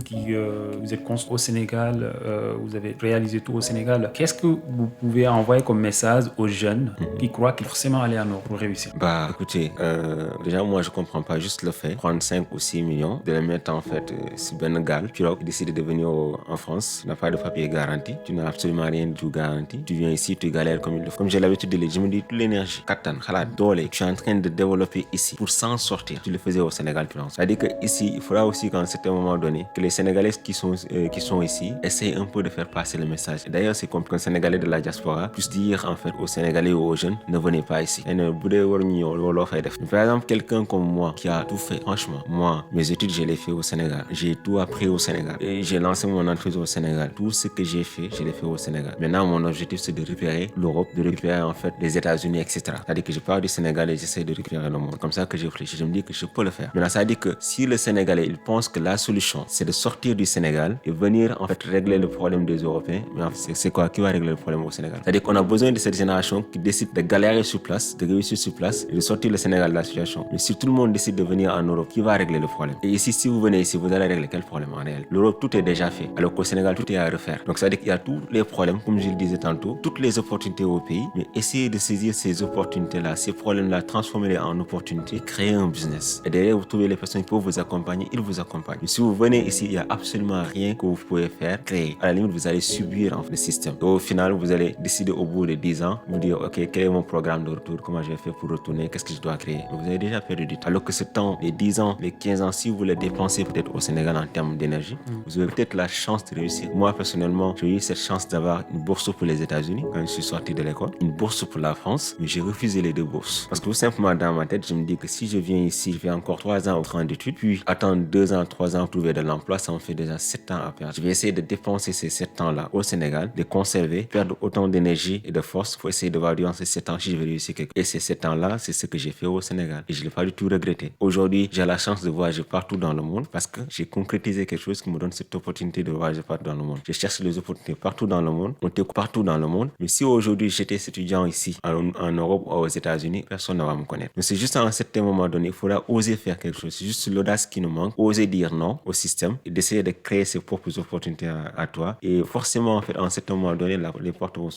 qui vous êtes construit au Sénégal, vous avez réalisé tout au Sénégal, qu'est-ce que vous pouvez envoyer comme message aux jeunes qui croient qu'il faut forcément aller en Europe pour réussir? Bah, écoutez, déjà, moi, je comprends pas juste le fait, prendre 5 ou 6 millions, de les mettre en fait sur Benegal, puis alors, décider de venir en France, tu n'as pas de papier garanti, tu n'as absolument rien du tout garanti, tu viens ici, tu galères comme il le faut. Comme j'ai l'habitude de le dire, je me dis, toute l'énergie, Katan, Khalat, Dole, tu es en train de développer ici pour s'en sortir. Tu le faisais au Sénégal, puis c'est-à-dire qu'ici, il faudra aussi qu'à un certain moment donné, que les Sénégalais qui sont ici essayent un peu de faire passer le message. Et d'ailleurs, c'est comme qu'un Sénégalais de la diaspora puisse dire en fait aux Sénégalais ou aux jeunes, ne venez pas ici. Et par exemple, quelqu'un comme moi qui a tout fait, franchement, moi, mes études, je les fait au Sénégal. J'ai tout appris au Sénégal. Et j'ai lancé mon entreprise au Sénégal. Tout ce que j'ai fait, je l'ai fait au Sénégal. Maintenant, mon objectif, c'est de récupérer l'Europe, de récupérer en fait les États-Unis, etc. C'est-à-dire que je pars du Sénégal et j'essaie de récupérer le monde. Comme ça que je réfléchis. Je me dis que je peux le faire. Maintenant, ça veut dire que si le Sénégalais, il pense que la solution, c'est de sortir du Sénégal et venir en fait régler le problème des Européens, mais en fait, c'est quoi qui va régler le problème au Sénégal? C'est-à-dire qu'on a besoin de cette génération qui décide de galérer sur place, de réussir sur place et de sortir le Sénégal de la situation. Mais si tout le monde décide de venir en Europe, qui va régler le problème? Et ici, si vous venez ici, vous allez régler quel problème en réel? L'Europe, tout est déjà fait, alors qu'au Sénégal, tout est à refaire. Donc ça veut dire qu'il y a tous les problèmes, comme je le disais tantôt, toutes les opportunités au pays, mais essayez de saisir ces opportunités-là, ces problèmes-là, transformer-les en opportunités, créer un business. Et derrière, vous trouvez les personnes qui peuvent vous accompagner, ils vous accompagnent. Mais si vous venez ici, il n'y a absolument rien que vous pouvez faire, créer. À la limite, vous allez subir en fait, le système. Et au final, vous allez décider au bout de 10 ans, vous dire, ok, quel est mon programme de retour, comment je vais faire pour retourner, qu'est-ce que je dois créer. Vous avez déjà perdu du temps. Alors que ce temps, les 10 ans, les 15 ans, si vous les dépensez peut-être au Sénégal en termes d'énergie, vous avez peut-être la chance de réussir. Moi, personnellement, j'ai eu cette chance d'avoir une bourse pour les États-Unis quand je suis sorti de l'école, une bourse pour la France, mais j'ai refusé les deux bourses. Parce que tout simplement, dans ma tête, je me dis que si je viens ici, je fais encore 3 ans au train d'études, puis attendre 2 ans, 3 ans pour trouver de l'emploi, ça me fait déjà 7 ans à perdre. Je vais essayer de dépenser ces 7 ans-là au Sénégal, de conserver, perdre autant d'énergie et de force pour essayer de voir durant ces 7 ans si je vais réussir quelque chose. Et ces 7 ans-là, c'est ce que j'ai fait au Sénégal. Et je ne l'ai pas du tout regretté. Aujourd'hui, j'ai la chance de voyager partout dans le monde parce que j'ai concrétisé quelque chose qui me donne cette opportunité de voyager partout dans le monde. Je cherche les opportunités partout dans le monde, on t'écoute partout dans le monde. Mais si aujourd'hui j'étais étudiant ici, en Europe ou aux États-Unis, personne ne va me connaître. Mais c'est juste à un certain moment donné, il faudra oser faire quelque chose. C'est juste l'audace qui nous manque, oser dire non au système et d'essayer de créer ses propres opportunités à toi. Et forcément, en fait, à un certain moment donné, les portes vont